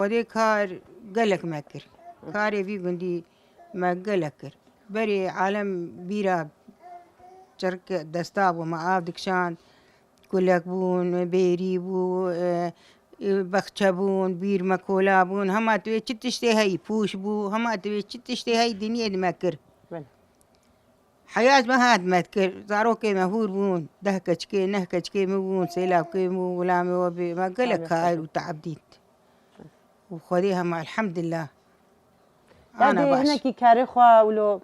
خودی کار گلک مکر کاری وی گندی ما گلکر بری عالم بیرا چرک دستاب و ما آب دکشان کلک بون بیری بو بخچه بون بیر مکولا بون همه توی چی تشتی هی پوش بو همه توی چی تشتی هی دنیا مکر حياة ما هاد ما تكر زاروكي مهور بون دهكتشكي نهكتشكي مبون سيلابكي مو ولا وبي ما قلك هاي وتعبديت وخذيها مع الحمد لله أنا باش هنا كي كاري خوا ولو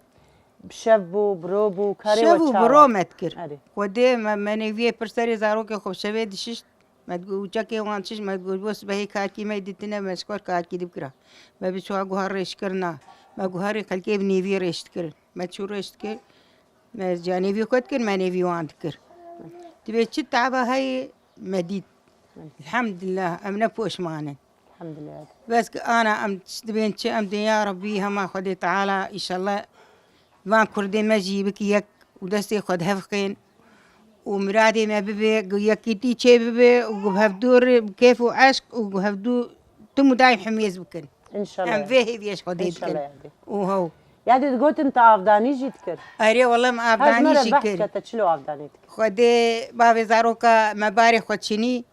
بشبو بروبو كاري شبو برو ما تكر خذي ما نبيه برسري زاروكي خو شبي دشش ما تقول جاكي وان شش ما تقول بس بهي كاركي ما يدتنا ما سكور كاركي دبكرة ما بيسوا جوهر ريشكرنا ما جوهر خلكي بنيفي ريشتكر ما تشو ريشتكر ما جاني في كتكر ما نبي وانتكر تبي شت تعبها هاي مديد الحمد لله أمنا بوش معنا الحمد لله بس أنا أم تبين شيء أم يا ربي هما خدي تعالى إن شاء الله ما كردي ما جيبك يك ودستي خد هفقين ومرادي ما ببي يكيتي شيء ببي وهفدور كيف وعشق وهفدو تم دايم حميز بكن إن شاء الله أم فيه بيش خدي إن شاء الله وهو يعني تقول أنت أفضاني جيتكر أري والله ما أفضاني جيتكر هاج تشلو أفضاني خدي بابي زاروكا مباري خدشني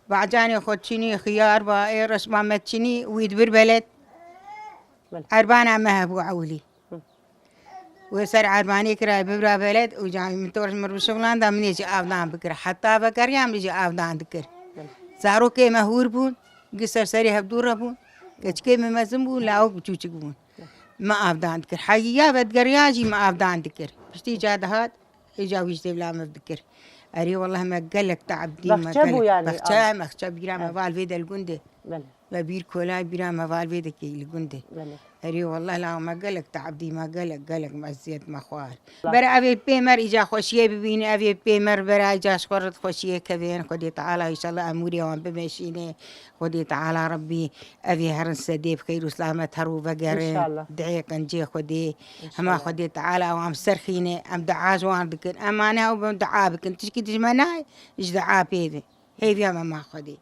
بعجاني خدشني خيار با رش مامتشني ويدبر بلد عربان مهبو عولي ويصير عرباني كرا ببرا بلد وجاي من تورش مر بشغلان دا من يجي أفضان بكر حتى بكر يام يجي أفضان ذكر زاروكي مهور بون قصر سري هبدور بون كشكي ممزم بون لاوك بتوچك بون ما أفضان ذكر حقيقة بدقرياجي ما أفضان ذكر بشتي جادهات يجاويش تبلا ما بذكر أري والله ما قالك تعبدي ما قالك يعني بخشة بيرا ما فال فيدا الجندة ببير كولا بيرا ما فال فيدا كي الجندة أري والله لا ما قالك تعبدي ما قالك ما زيت ما خوار برا أبي بيمر إجا خوشية ببيني أبي بيمر برا إجا شورت خوشية كذين خدي تعالى إن شاء الله أموري وان بمشيني خدي تعالى ربي أبي هرن سديب خير وسلامة هرو بقرن دعيك نجي خدي هما خدي تعالى وام سرخيني أم دعاج وان ذكر أمانة وبم دعابك أنت تشكي تجمعناي إيش دعاب هذي هي فيها ما خدي